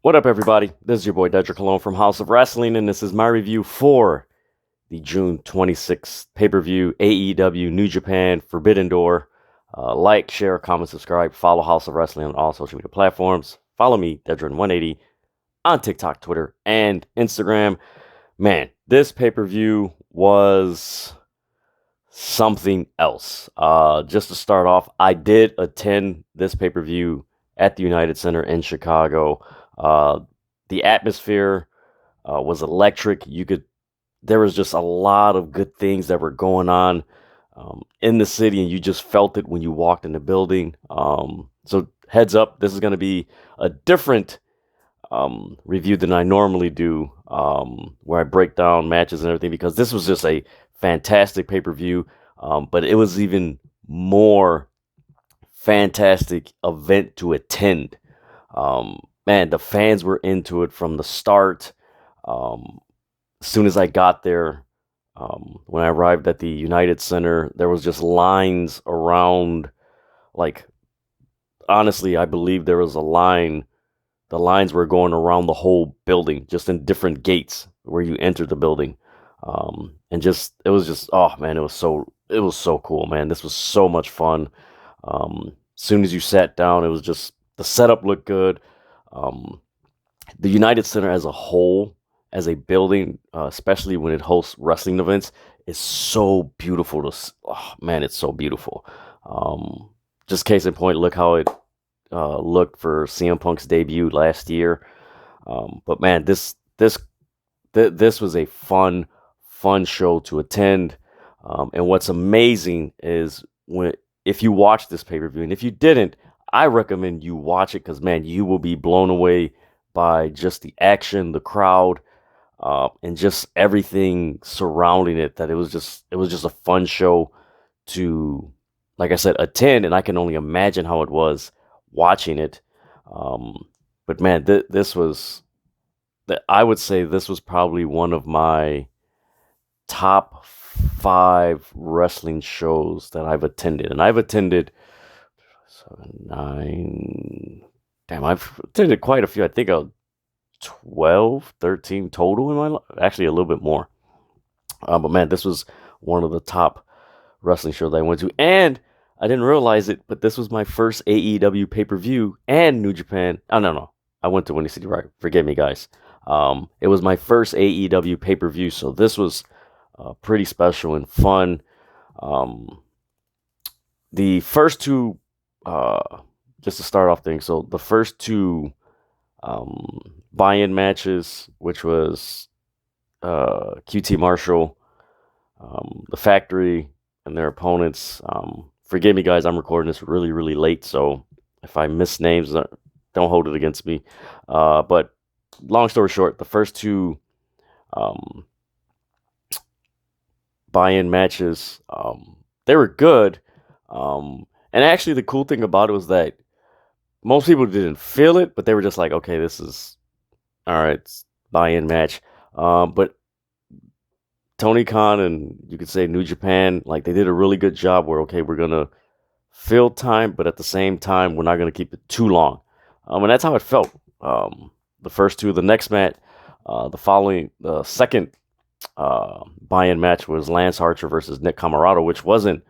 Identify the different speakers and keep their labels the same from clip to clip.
Speaker 1: What up, everybody? This is your boy Dedrian from House of Wrestling, and this is my review for the June 26th pay-per-view AEW New Japan Forbidden Door. Like, share, comment, subscribe, follow House of Wrestling on all social media platforms. Follow me, Dedrian180, on TikTok, Twitter, and Instagram. Man, this pay-per-view was something else. Just to start off, I did attend this pay-per-view at the United Center in Chicago. Uh, the atmosphere was electric. There was just a lot of good things that were going on in the city, and you just felt it when you walked in the building. So heads up, this is going to be a different review than I normally do, where I break down matches and everything, because this was just a fantastic pay-per-view, but it was even more fantastic event to attend. Man, the fans were into it from the start. As soon as I got there, when I arrived at the United Center, there was just lines around. Like, honestly, I believe there was a line. The lines were going around the whole building, just in different gates where you enter the building. And just it was just, oh man, it was so cool, man. This was so much fun. As soon as you sat down, it was just the setup looked good. Um, the United Center as a whole, as a building, especially when it hosts wrestling events, is so beautiful. Oh man, it's so beautiful. Just case in point, look how it looked for CM Punk's debut last year. But man, this was a fun show to attend. And what's amazing is if you watch this pay-per-view, and if you didn't, I recommend you watch it, because man, you will be blown away by just the action, the crowd, and just everything surrounding it. That it was just a fun show to, like I said, attend, and I can only imagine how it was watching it. But man, I would say this was probably one of my top five wrestling shows that I've attended, and I've attended seven, nine. Damn, I've attended quite a few. I think 12, 13 total in my life. Actually, a little bit more. But man, this was one of the top wrestling shows I went to, and I didn't realize it, but this was my first AEW pay per view and New Japan. Oh no, I went to Windy City, right? Forgive me, guys. It was my first AEW pay per view, so this was pretty special and fun. The first two, just to start off things, so the first two buy-in matches, which was QT Marshall, the Factory, and their opponents. Forgive me, guys. I'm recording this really, really late, so if I miss names, don't hold it against me. But long story short, the first two buy-in matches, they were good. And actually, the cool thing about it was that most people didn't feel it, but they were just like, okay, this is all right, buy-in match. But Tony Khan and, you could say, New Japan, like, they did a really good job where, okay, we're gonna fill time, but at the same time, we're not gonna keep it too long. And that's how it felt. The first two, the next match, the second buy-in match was Lance Archer versus Nick Comoroto, which wasn't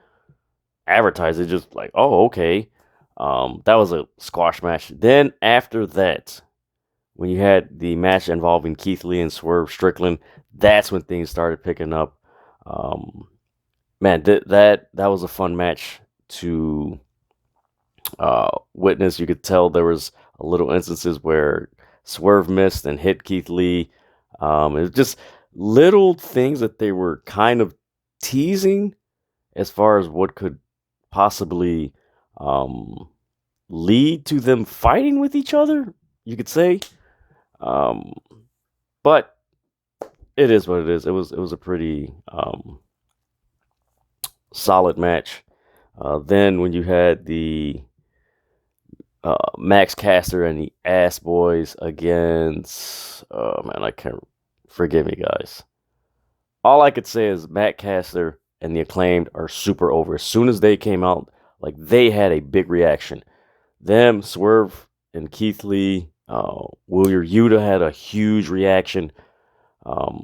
Speaker 1: advertised. It's just like, oh, okay. That was a squash match. Then after that, when you had the match involving Keith Lee and Swerve Strickland, that's when things started picking up. Man, that was a fun match to witness. You could tell there was a little instances where Swerve missed and hit Keith Lee. It was just little things that they were kind of teasing as far as what could possibly lead to them fighting with each other, you could say. But it is what it is. It was a pretty solid match. Then when you had the Max Caster and the Ass Boys against, oh man, I can't, forgive me, guys. All I could say is Matt Caster and the Acclaimed are super over. As soon as they came out, like, they had a big reaction. Them, Swerve, and Keith Lee, William Yuta had a huge reaction,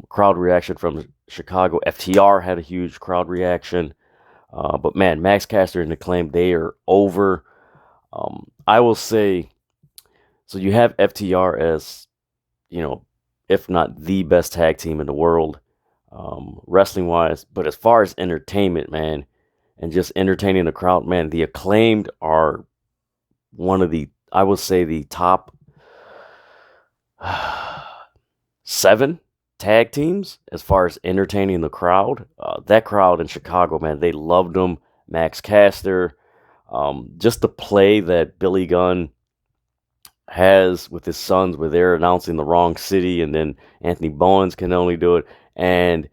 Speaker 1: crowd reaction from Chicago. FTR had a huge crowd reaction. But man, Max Caster and Acclaim, they are over. I will say, so you have FTR as, if not the best tag team in the world, wrestling wise. But as far as entertainment, man, and just entertaining the crowd, man, the Acclaimed are one of the, I would say, the top 7 tag teams as far as entertaining the crowd. That crowd in Chicago, man, they loved them. Max Caster, just the play that Billy Gunn has with his sons, where they're announcing the wrong city, and then Anthony Bowens can only do it, and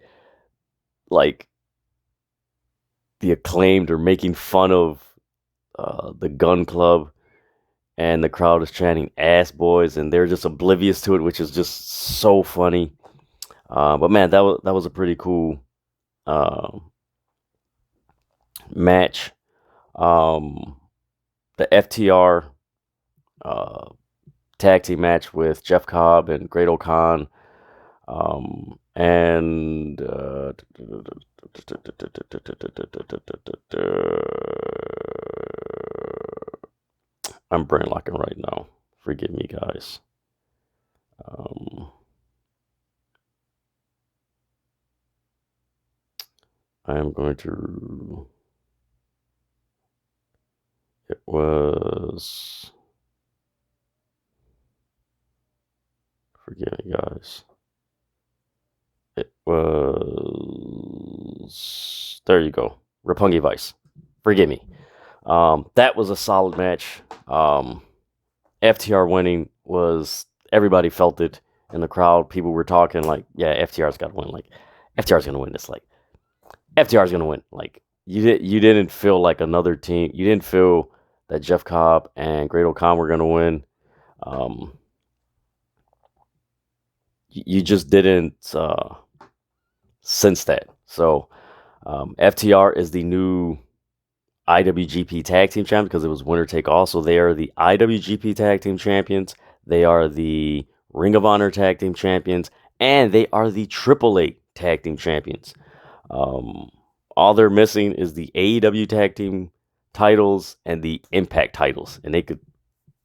Speaker 1: like the Acclaimed are making fun of the Gun Club, and the crowd is chanting "ass boys," and they're just oblivious to it, which is just so funny. But man, that was a pretty cool match. The FTR tag team match with Jeff Cobb and Great O'Khan, and I'm brain locking right now. Forgive me, guys. I am going to. It was. Forgive me, guys. It was. There you go. Roppongi Vice. Forgive me. That was a solid match. FTR winning was. Everybody felt it in the crowd. People were talking like, yeah, FTR's got to win. Like, FTR's going to win this. Like, FTR's going to win. Like, you didn't feel like another team. You didn't feel that Jeff Cobb and Great O'Khan were going to win. You just didn't sense that. So FTR is the new IWGP Tag Team Champions because it was winner take all. So they are the IWGP Tag Team Champions. They are the Ring of Honor Tag Team Champions. And they are the AAA Tag Team Champions. All they're missing is the AEW Tag Team titles and the Impact titles. And they could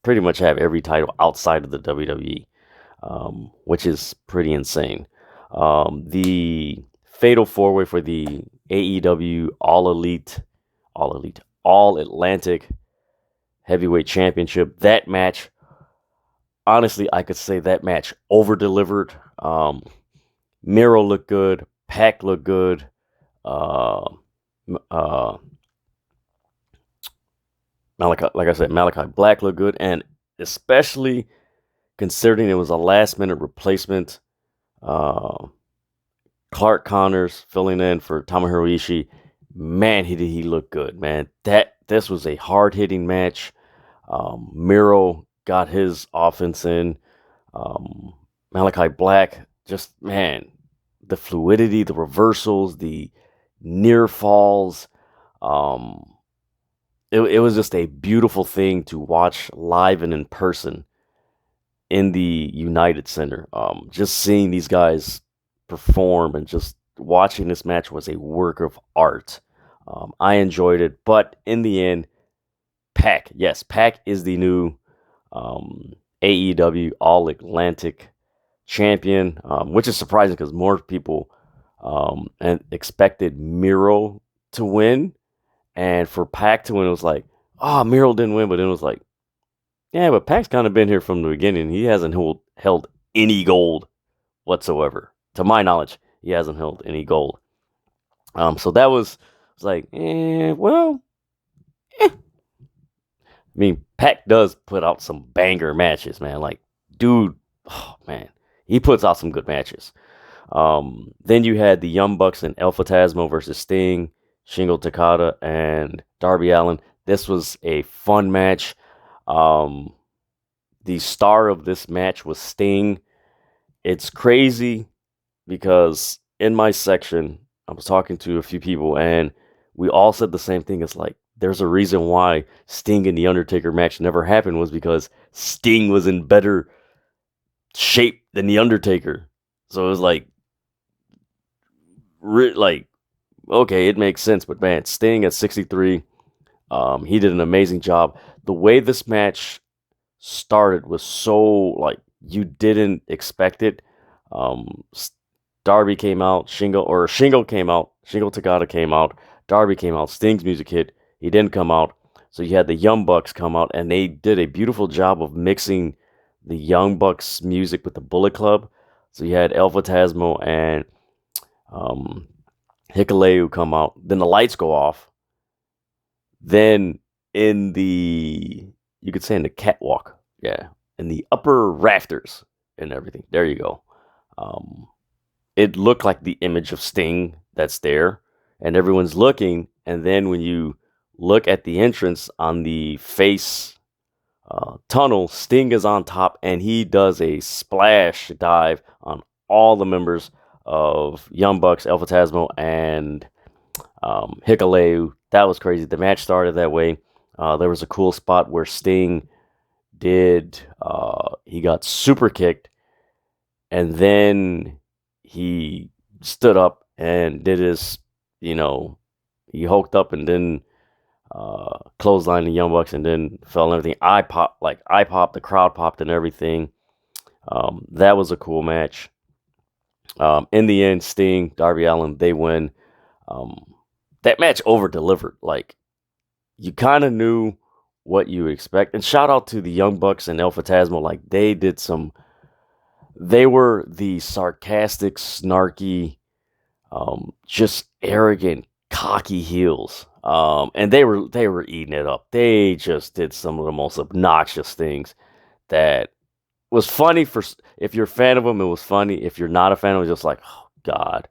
Speaker 1: pretty much have every title outside of the WWE. Which is pretty insane. The Fatal 4-Way for the AEW All Atlantic Heavyweight Championship. That match, honestly, I could say that match over-delivered. Miro looked good. Pac looked good. Malachi Black looked good. And especially considering it was a last-minute replacement, Clark Connors filling in for Tomohiro Ishii, man, he looked good, man. This was a hard-hitting match. Miro got his offense in. Malachi Black, just, man, the fluidity, the reversals, the near falls. It was just a beautiful thing to watch live and in person in the United Center. Just seeing these guys perform and just watching this match was a work of art. I enjoyed it, but in the end, Pac is the new AEW All Atlantic champion, which is surprising because more people and expected Miro to win, and for Pac to win, it was like, oh, Miro didn't win, but then it was like, yeah, but Pac's kind of been here from the beginning. He hasn't held any gold whatsoever. To my knowledge, he hasn't held any gold. So that was like, well. I mean, Pac does put out some banger matches, man. Like, dude, oh, man. He puts out some good matches. Then you had the Young Bucks and El Phantasmo versus Sting, Shingo Takada, and Darby Allin. This was a fun match. The star of this match was Sting. It's crazy because in my section, I was talking to a few people and we all said the same thing. It's like, there's a reason why Sting and The Undertaker match never happened was because Sting was in better shape than the Undertaker. So it was like okay, it makes sense. But man, Sting at 63, he did an amazing job. The way this match started was so like you didn't expect it. Um, Darby came out, Shingo came out, Shingo Takada came out, Darby came out, Sting's music hit. He didn't come out. So you had the Young Bucks come out, and they did a beautiful job of mixing the Young Bucks music with the Bullet Club. So you had El Phantasmo and um, Hikuleo come out. Then the lights go off. Then in the, you could say in the catwalk, yeah, in the upper rafters and everything. There you go. Um, it looked like the image of Sting that's there, and everyone's looking. And then when you look at the entrance on the face tunnel, Sting is on top, and he does a splash dive on all the members of Young Bucks, El Phantasmo, and Hikuleo. That was crazy. The match started that way. There was a cool spot where Sting he got super kicked, and then he stood up and did his, he hulked up and then clothesline the Young Bucks and then fell and everything. I popped, the crowd popped and everything. That was a cool match. In the end, Sting, Darby Allin, they win. That match over delivered. Like, you kind of knew what you would expect. And shout out to the Young Bucks and El Phantasmo. Like, they were the sarcastic, snarky, just arrogant, cocky heels. And they were eating it up. They just did some of the most obnoxious things that was funny if you're a fan of them. It was funny. If you're not a fan, it was just like, oh God.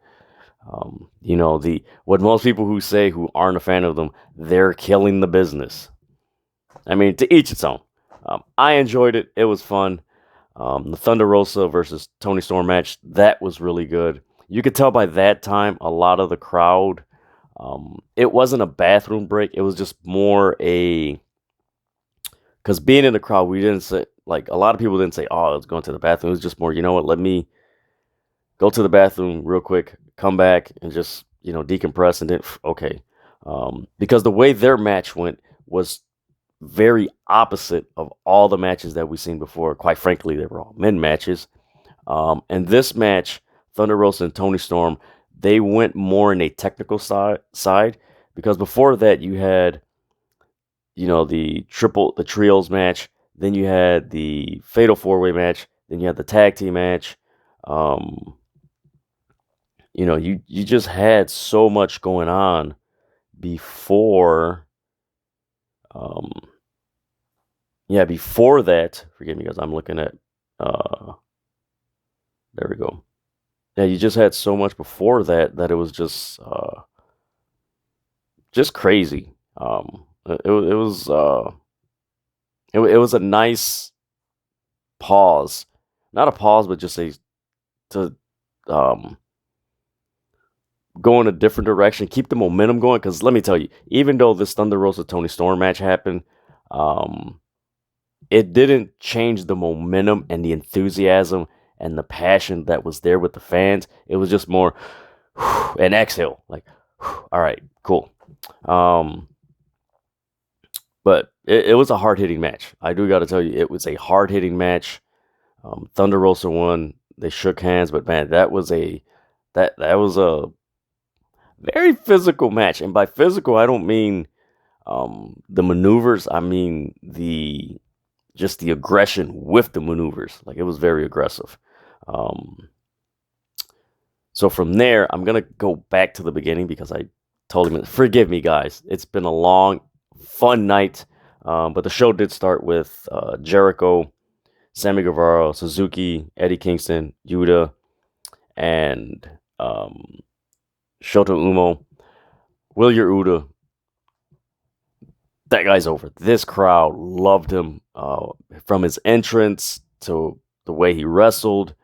Speaker 1: What most people who aren't a fan of them, they're killing the business. I mean, to each its own. I enjoyed it. It was fun. The Thunder Rosa versus Tony Storm match, that was really good. You could tell by that time a lot of the crowd, it wasn't a bathroom break. It was just more because being in the crowd, we didn't say, like, a lot of people didn't say, oh, I was going to the bathroom. It was just more, you know what, let me go to the bathroom real quick, come back and just, decompress and then, okay. Because the way their match went was very opposite of all the matches that we've seen before. Quite frankly, they were all men matches. And this match, Thunder Rosa and Tony Storm, they went more in a technical side because before that you had, the trios match, then you had the fatal 4-way match, then you had the tag team match. You just had so much going on before. Before that, forgive me guys, I'm looking at, there we go. Yeah, you just had so much before that it was just crazy. It was a nice pause, not a pause, but just to go in a different direction, keep the momentum going. Because let me tell you, even though this Thunder Rosa Tony Storm match happened, it didn't change the momentum and the enthusiasm and the passion that was there with the fans. It was just more an exhale, like, all right, cool. But it was a hard-hitting match. I do got to tell you, it was a hard-hitting match. Thunder Rosa won. They shook hands, but man, that was a very physical match. And by physical, I don't mean the maneuvers. I mean the aggression with the maneuvers. Like, it was very aggressive. So from there, I'm going to go back to the beginning because I told him, forgive me, guys. It's been a long, fun night. But the show did start with Jericho, Sammy Guevara, Suzuki, Eddie Kingston, Yuta, and Shota Umo. Wheeler Yuta. That guy's over. This crowd loved him, from his entrance to the way he wrestled.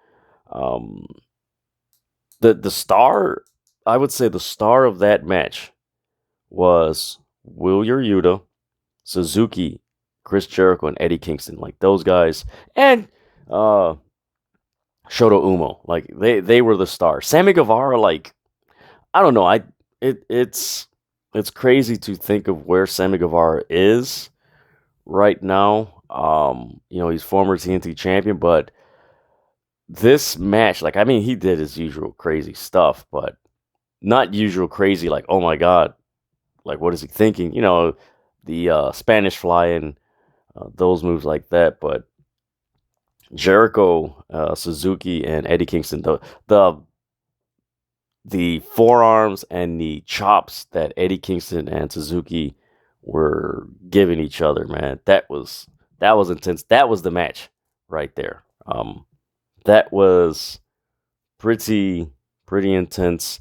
Speaker 1: The star, I would say the star of that match was Wheeler Yuta, Suzuki, Chris Jericho, and Eddie Kingston. Like, those guys. And Shota Umo. Like they were the stars. Sammy Guevara, like I don't know. It's crazy to think of where Sammy Guevara is right now. He's former TNT champion, but this match, like I mean, he did his usual crazy stuff, but not usual crazy. Like oh my god, like what is he thinking? The Spanish fly and those moves like that, but Jericho, Suzuki, and Eddie Kingston, the the forearms and the chops that Eddie Kingston and Suzuki were giving each other, man, that was intense. That was the match right there. That was pretty intense.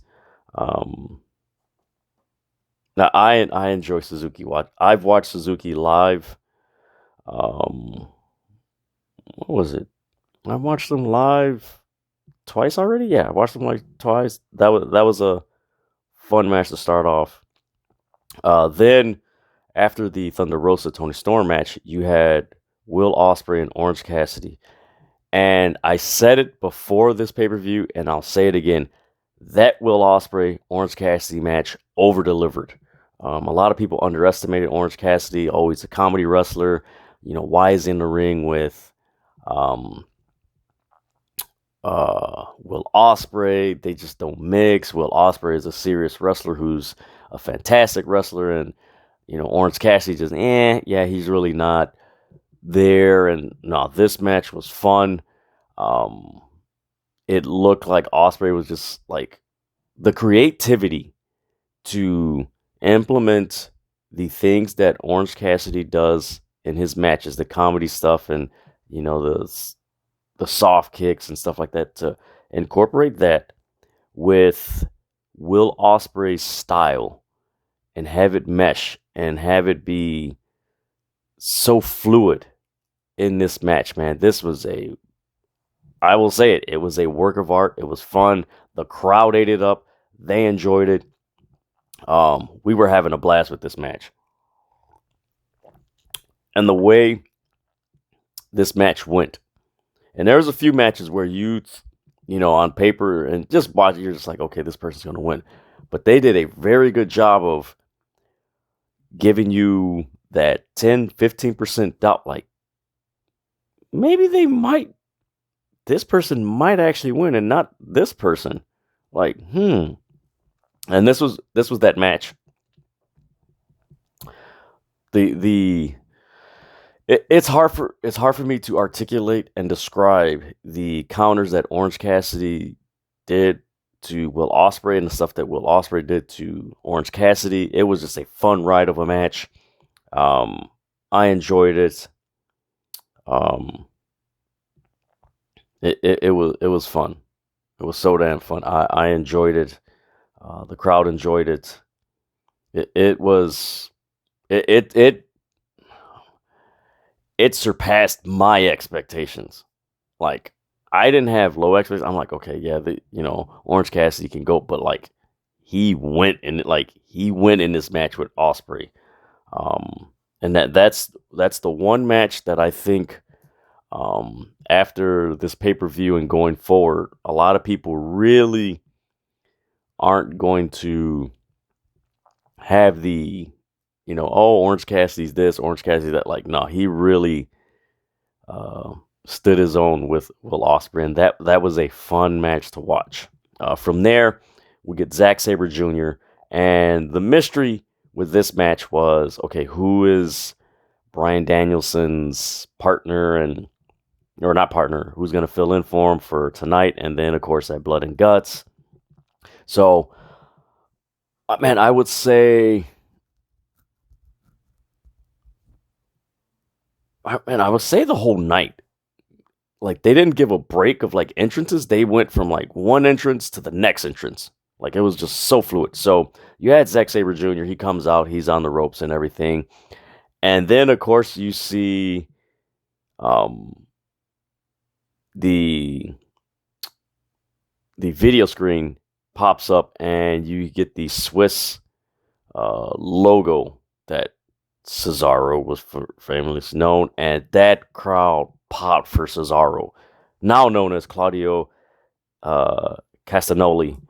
Speaker 1: Um, Now I enjoy Suzuki watch. I've watched Suzuki live. Um, what was it? I watched them live twice already. Yeah, I watched them like twice. That was a fun match to start off. Then after the Thunder Rosa Tony Storm match, you had Will Ospreay and Orange Cassidy. And I said it before this pay per view, and I'll say it again. That Will Ospreay Orange Cassidy match over delivered. A lot of people underestimated Orange Cassidy, always a comedy wrestler. Why is he in the ring with um, Will Ospreay? They just don't mix. Will Ospreay is a serious wrestler who's a fantastic wrestler, and Orange Cassidy just yeah, he's really not there. And no, this match was fun. Um, it looked like Ospreay was just like the creativity to implement the things that Orange Cassidy does in his matches, the comedy stuff, and the soft kicks and stuff like that, to incorporate that with Will Ospreay's style and have it mesh and have it be so fluid in this match, man. I will say it was a work of art. It was fun. The crowd ate it up. They enjoyed it. We were having a blast with this match. And the way this match went. And there was a few matches where on paper and just watch it, you're just like, okay, this person's going to win. But they did a very good job of giving you that 10, 15% doubt. Like, maybe this person might actually win and not this person. Like, And this was that match. It's hard for me to articulate and describe the counters that Orange Cassidy did to Will Ospreay and the stuff that Will Ospreay did to Orange Cassidy. It was just a fun ride of a match. I enjoyed it. It was fun. It was so damn fun. I enjoyed it. The crowd enjoyed it. It surpassed my expectations. Like I didn't have low expectations. I'm like, okay, yeah, Orange Cassidy can go, but like he went in this match with Ospreay. And that's the one match that I think after this pay-per-view and going forward, a lot of people really aren't going to have the Orange Cassidy's this, Orange Cassidy that. Like, no, he really stood his own with Will Ospreay, and that was a fun match to watch. From there, we get Zack Sabre Jr., and the mystery with this match was, okay, who is Bryan Danielson's partner or not partner, who's going to fill in for him for tonight, and then, of course, at Blood and Guts. So, man, I would say the whole night. Like, they didn't give a break of, like, entrances. They went from, like, one entrance to the next entrance. Like, it was just so fluid. So, you had Zack Sabre Jr., he comes out, he's on the ropes and everything. And then, of course, you see the video screen pops up, and you get the Swiss logo that Cesaro was famously known, and that crowd popped for Cesaro. now known as Claudio Castagnoli.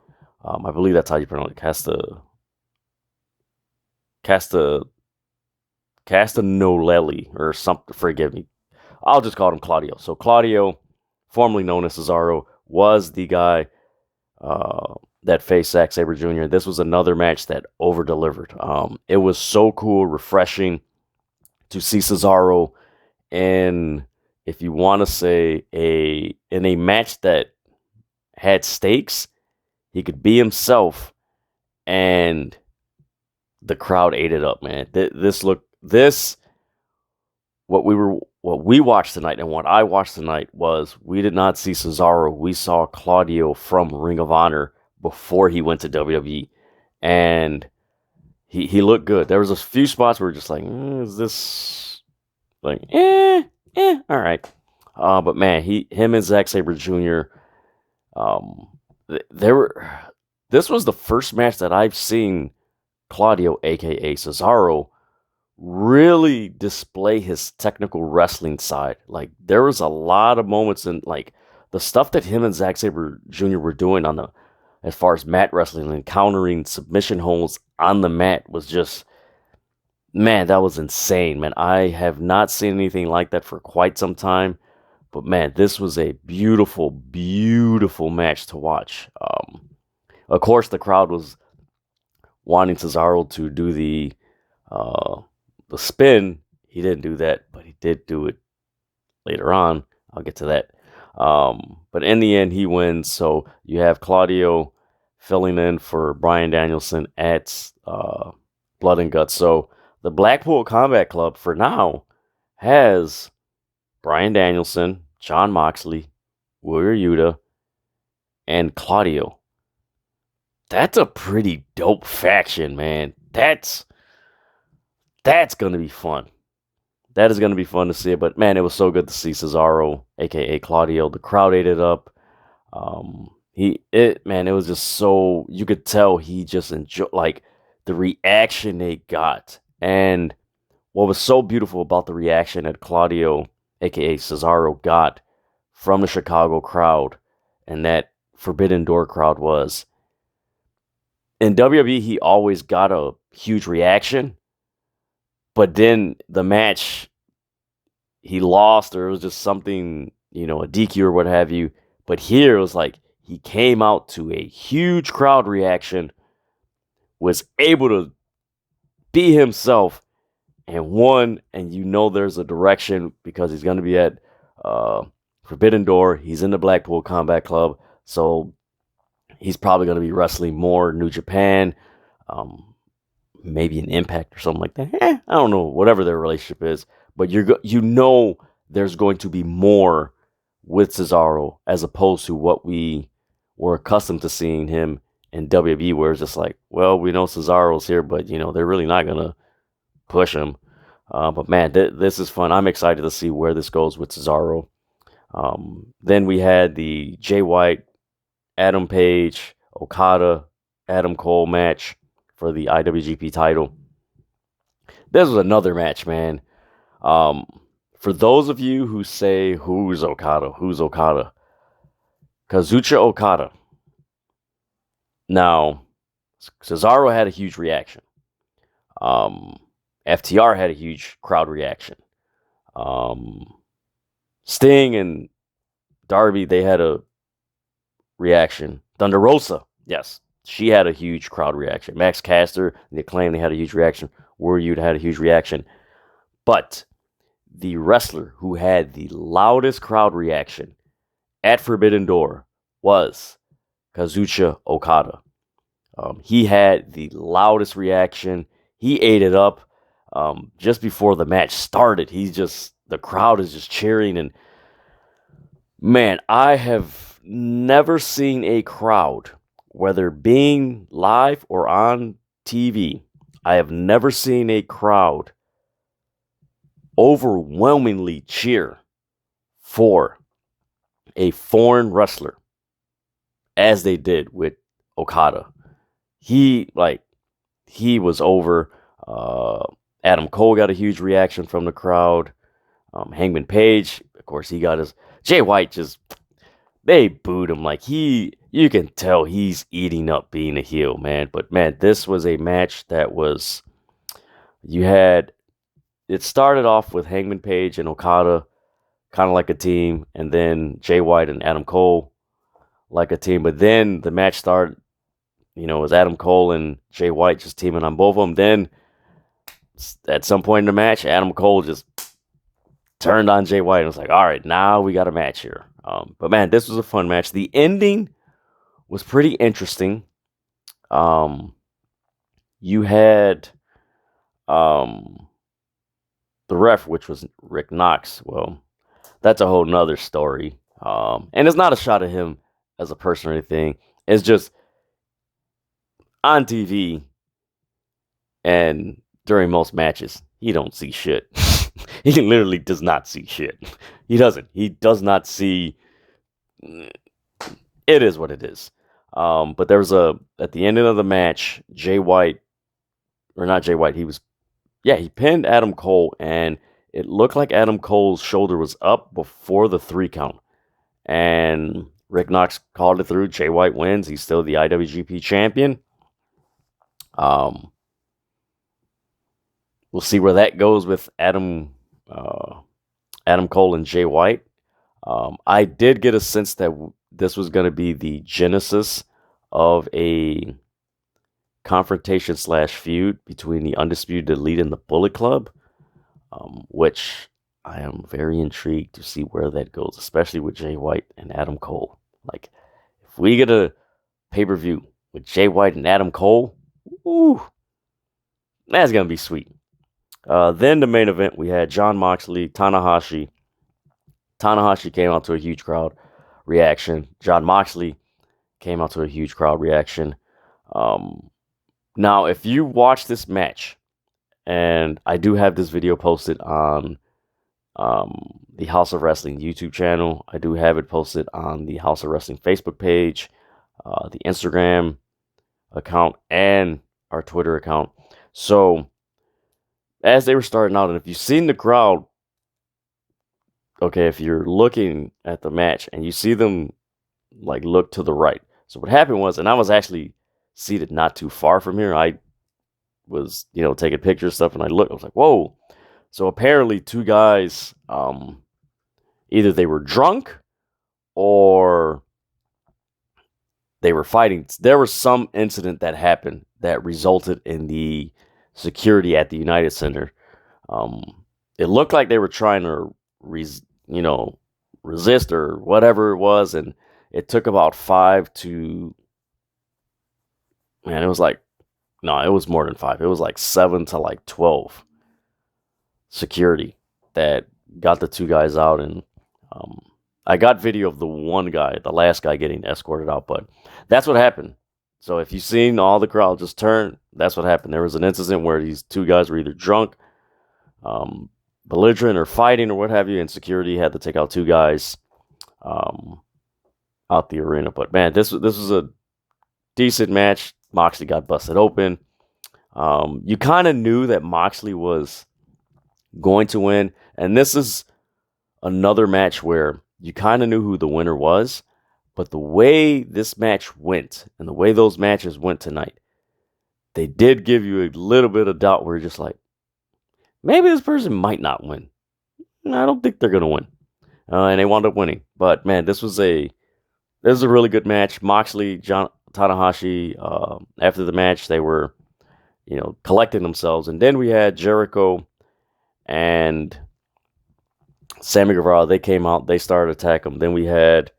Speaker 1: I believe that's how you pronounce it. Casta Castagnolelli or something. Forgive me. I'll just call him Claudio. So Claudio, formerly known as Cesaro, was the guy that faced Zack Sabre Jr. This was another match that over delivered. It was so cool, refreshing to see Cesaro in, if you want to say, in a match that had stakes. He could be himself, and the crowd ate it up, man. What we watched tonight and what I watched tonight was, we did not see Cesaro. We saw Claudio from Ring of Honor before he went to WWE, and he looked good. There was a few spots where we're just like, is this like all right? But man, him and Zack Sabre Jr. There were. This was the first match that I've seen Claudio, aka Cesaro, really display his technical wrestling side. Like, there was a lot of moments in, like, the stuff that him and Zack Sabre Jr. were doing as far as mat wrestling and countering submission holds on the mat was just, man, that was insane, man. I have not seen anything like that for quite some time. But man, this was a beautiful, beautiful match to watch. Of course, the crowd was wanting Cesaro to do the spin. He didn't do that, but he did do it later on. I'll get to that. But in the end, he wins. So you have Claudio filling in for Bryan Danielson at Blood and Guts. So the Blackpool Combat Club, for now, has Bryan Danielson, Jon Moxley, Wheeler Yuta, and Claudio. That's a pretty dope faction, man. That's going to be fun. That is going to be fun to see. But man, it was so good to see Cesaro, aka Claudio. The crowd ate it up. It was just so, you could tell he just enjoyed, like, the reaction they got. And what was so beautiful about the reaction that Claudio, aka Cesaro, got from the Chicago crowd and that Forbidden Door crowd was, in WWE, he always got a huge reaction, but then the match, he lost, or it was just something, a DQ or what have you. But here it was like he came out to a huge crowd reaction, was able to be himself, and won. And there's a direction because he's going to be at Forbidden Door. He's in the Blackpool Combat Club, so he's probably going to be wrestling more New Japan, maybe an Impact or something like that. I don't know, whatever their relationship is. But there's going to be more with Cesaro as opposed to what we were accustomed to seeing him in WWE, where it's just like, well, we know Cesaro's here, but, they're really not going to push him. But man, this is fun. I'm excited to see where this goes with Cesaro. Then we had the Jay White, Adam Page, Okada, Adam Cole match for the IWGP title. This was another match, man. For those of you who say, who's Okada? Kazuchika Okada. Now, Cesaro had a huge reaction. FTR had a huge crowd reaction. Sting and Darby, they had a reaction. Thunder Rosa, yes, she had a huge crowd reaction. Max Caster, The Acclaim, they had a huge reaction. Warrior had a huge reaction. But the wrestler who had the loudest crowd reaction at Forbidden Door was Kazuchika Okada. He had the loudest reaction. He ate it up. Just before the match started, the crowd is just cheering. And man, I have never seen a crowd, whether being live or on TV, I have never seen a crowd overwhelmingly cheer for a foreign wrestler as they did with Okada. He was over. Adam Cole got a huge reaction from the crowd. Hangman Page, of course, he got his. Jay White, just they booed him like you can tell he's eating up being a heel, man. But man, this was a match that was it started off with Hangman Page and Okada kind of like a team, and then Jay White and Adam Cole like a team. But then the match started, it was Adam Cole and Jay White just teaming on both of them. Then at some point in the match, Adam Cole just turned on Jay White and was like, all right, now we got a match here. But man, this was a fun match. The ending was pretty interesting. You had the ref, which was Rick Knox. Well, that's a whole nother story. And it's not a shot at him as a person or anything. It's just on TV and during most matches, he don't see shit. He literally does not see shit. He doesn't. He does not see. It is what it is. But there was at the end of the match, Jay White, or not Jay White, he pinned Adam Cole, and it looked like Adam Cole's shoulder was up before the 3 count. And Rick Knox called it through. Jay White wins. He's still the IWGP champion. We'll see where that goes with Adam Cole and Jay White. I did get a sense that this was going to be the genesis of a confrontation / feud between the Undisputed Elite and the Bullet Club, which I am very intrigued to see where that goes, especially with Jay White and Adam Cole. Like, if we get a pay-per-view with Jay White and Adam Cole, ooh, that's going to be sweet. Then the main event, we had Jon Moxley, Tanahashi. Tanahashi came out to a huge crowd reaction. Jon Moxley came out to a huge crowd reaction. Now, if you watch this match, and I do have this video posted on the House of Wrestling YouTube channel. I do have it posted on the House of Wrestling Facebook page, the Instagram account, and our Twitter account. So, as they were starting out, and if you've seen the crowd, okay, if you're looking at the match and you see them like look to the right. So what happened was, and I was actually seated not too far from here. I was, taking pictures and stuff, and I was like, whoa. So apparently 2 guys, either they were drunk or they were fighting. There was some incident that happened that resulted in the security at the United Center. It looked like they were trying to, resist or whatever it was, and it took about 5 to, man, it was like, no, it was more than 5. It was like 7 to like 12 security that got the 2 guys out, and I got video of the one guy, the last guy, getting escorted out, but that's what happened. So if you've seen all the crowd just turn, that's what happened. There was an incident where these 2 guys were either drunk, belligerent, or fighting, or what have you, and security had to take out 2 guys out the arena. But man, this was a decent match. Moxley got busted open. You kind of knew that Moxley was going to win, and this is another match where you kind of knew who the winner was, but the way this match went and the way those matches went tonight, they did give you a little bit of doubt where you're just like, maybe this person might not win. I don't think they're going to win. And they wound up winning. But man, this was a really good match. Moxley, Tanahashi, after the match, they were, collecting themselves. And then we had Jericho and Sammy Guevara. They came out. They started attacking them. Then we had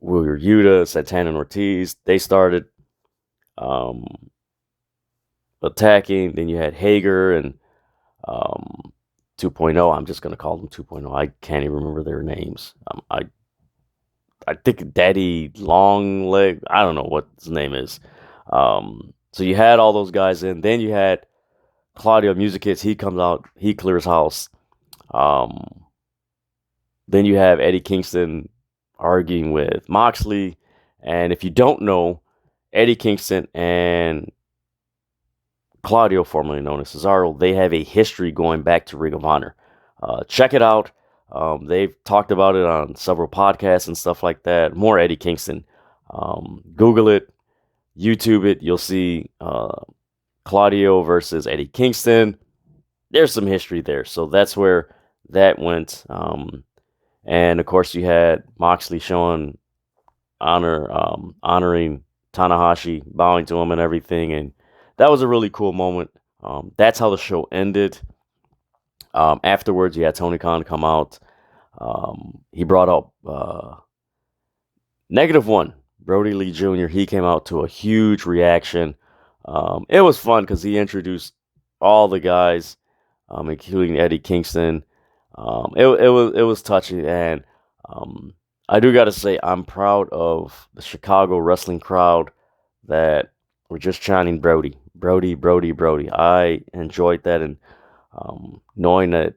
Speaker 1: Wheeler Yuta, Santana, and Ortiz. They started attacking. Then you had Hager and 2.0. I'm just going to call them 2.0. I can't even remember their names. I think Daddy Longleg. I don't know what his name is. So you had all those guys in. Then you had Claudio Music Hits. He comes out. He clears house. Then you have Eddie Kingston arguing with Moxley. And if you don't know, Eddie Kingston and Claudio, formerly known as Cesaro, they have a history going back to Ring of Honor. Check it out. They've talked about it on several podcasts and stuff like that. More Eddie Kingston. Google it, YouTube it. You'll see Claudio versus Eddie Kingston. There's some history there. So that's where that went. And of course, you had Moxley showing honoring Tanahashi, bowing to him and everything. And that was a really cool moment. That's how the show ended. Afterwards, you had Tony Khan come out. He brought up -1, Brody Lee Jr. He came out to a huge reaction. It was fun because he introduced all the guys, including Eddie Kingston. It was touching, and I do got to say I'm proud of the Chicago wrestling crowd that were just chanting Brody, Brody, Brody, Brody. I enjoyed that, and knowing that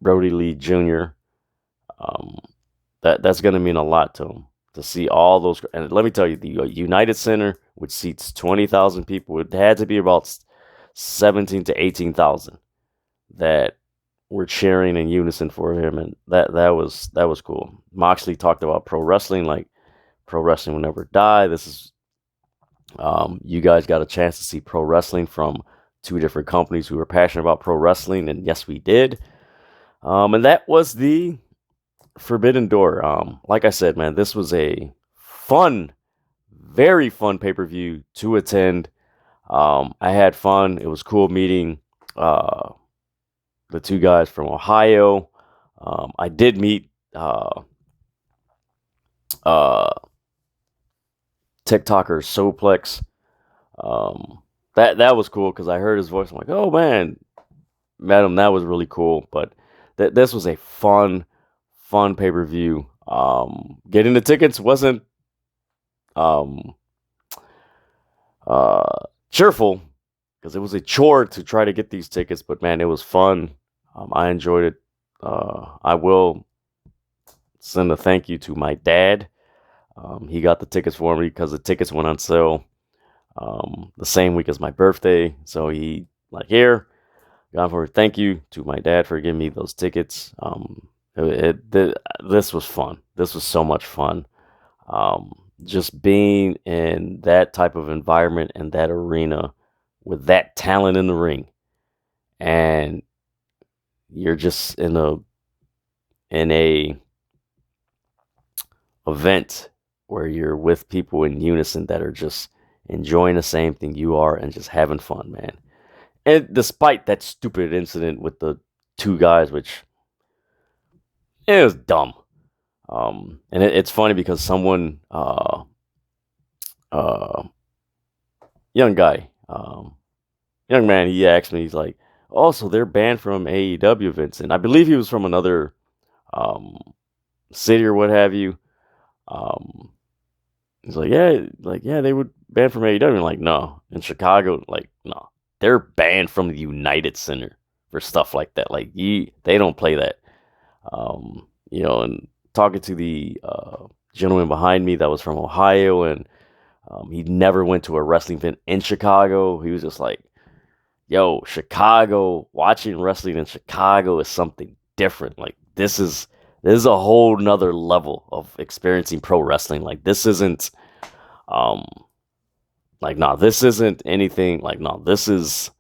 Speaker 1: Brody Lee Jr. That's going to mean a lot to him to see all those. And let me tell you, the United Center, which seats 20,000 people, it had to be about 17 to 18,000 that were cheering in unison for him, and that was cool. Moxley talked about pro wrestling, like pro wrestling will never die. This is you guys got a chance to see pro wrestling from two different companies who were passionate about pro wrestling, and yes, we did. And that was the Forbidden Door. Like I said, man, this was a fun, very fun pay-per-view to attend. I had fun. It was cool meeting the two guys from Ohio. I did meet TikToker Soplex. That was cool because I heard his voice. I'm like, oh man, met him. That was really cool. But this was a fun pay-per-view. Getting the tickets wasn't cheerful because it was a chore to try to get these tickets. But man, it was fun. I enjoyed it. I will send a thank you to my dad. He got the tickets for me because the tickets went on sale the same week as my birthday. So he here, got for thank you to my dad for giving me those tickets. This was fun. This was so much fun. Just being in that type of environment and that arena with that talent in the ring, and you're just in a event where you're with people in unison that are just enjoying the same thing you are and just having fun, man. And despite that stupid incident with the two guys, which it was dumb. And it's funny because someone, young guy, young man, he asked me, he's like, oh, so they're banned from AEW events. And I believe he was from another city or what have you. He's like, yeah, they would ban from AEW. I'm like, no. In Chicago, no. They're banned from the United Center for stuff like that. Like, they don't play that. And talking to the gentleman behind me that was from Ohio, and he never went to a wrestling event in Chicago. He was just like, yo, Chicago, watching wrestling in Chicago is something different. Like, this is a whole nother level of experiencing pro wrestling. Like, this isn't this isn't anything. Like, no, this is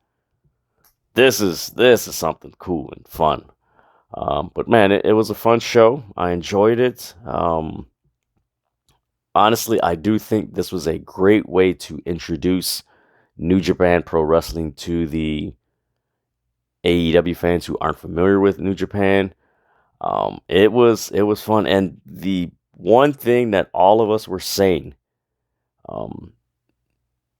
Speaker 1: something cool and fun. But man, it was a fun show. I enjoyed it. Honestly, I do think this was a great way to introduce New Japan Pro Wrestling to the AEW fans who aren't familiar with New Japan. It was fun, and the one thing that all of us were saying,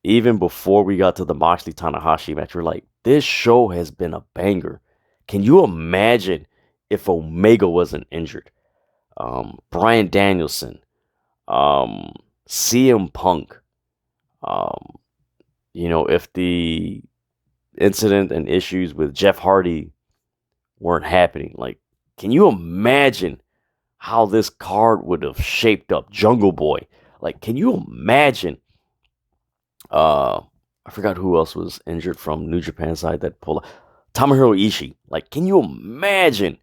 Speaker 1: even before we got to the Moxley Tanahashi match, we're like, this show has been a banger. Can you imagine if Omega wasn't injured? Bryan Danielson, CM Punk, if the incident and issues with Jeff Hardy weren't happening, like, can you imagine how this card would have shaped up? Jungle Boy, like, can you imagine? I forgot who else was injured from New Japan side that pulled. Tomohiro Ishii. Like, can you imagine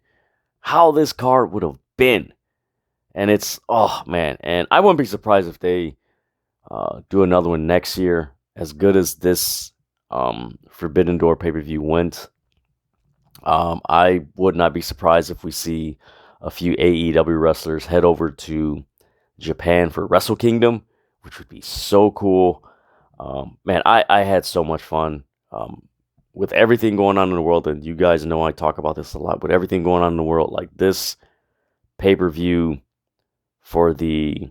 Speaker 1: how this card would have been? And it's, oh man, and I wouldn't be surprised if they do another one next year. As good as this Forbidden Door pay-per-view went, I would not be surprised if we see a few AEW wrestlers head over to Japan for Wrestle Kingdom, which would be so cool. Man, I had so much fun with everything going on in the world, and you guys know I talk about this a lot. With everything going on in the world, like this pay-per-view for the,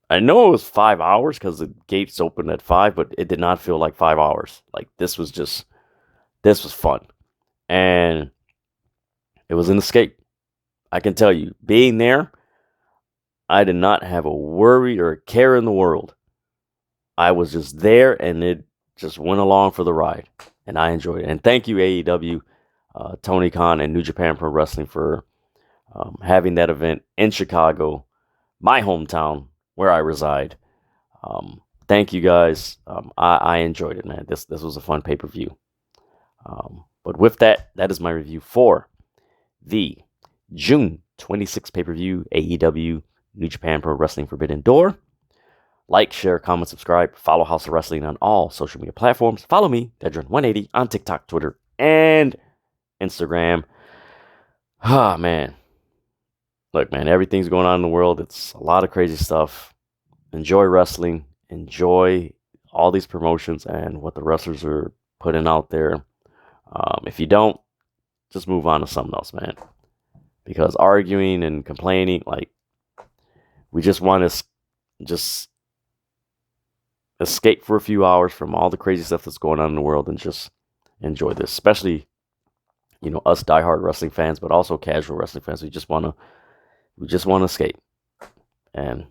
Speaker 1: I know it was 5 hours because the gates opened at 5, but it did not feel like 5 hours. Like this was fun, and it was an escape. I can tell you, being there, I did not have a worry or a care in the world. I was just there, and it just went along for the ride, and I enjoyed it. And thank you, AEW, Tony Khan, and New Japan Pro Wrestling for having that event in Chicago, my hometown, where I reside. Thank you guys. I enjoyed it, man. This was a fun pay-per-view. But with that, that is my review for the June 26th pay-per-view, AEW New Japan Pro Wrestling Forbidden Door. Like, share, comment, subscribe. Follow House of Wrestling on all social media platforms. Follow me, Dedrian180, on TikTok, Twitter, and Instagram. Ah, man. Look, man, everything's going on in the world. It's a lot of crazy stuff. Enjoy wrestling. Enjoy all these promotions and what the wrestlers are putting out there. If you don't, just move on to something else, man. Because arguing and complaining, like, we just want to just escape for a few hours from all the crazy stuff that's going on in the world and just enjoy this. Especially, you know, us diehard wrestling fans, but also casual wrestling fans. We just want to escape. And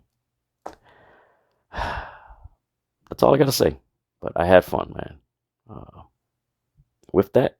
Speaker 1: that's all I got to say. But I had fun, man. With that,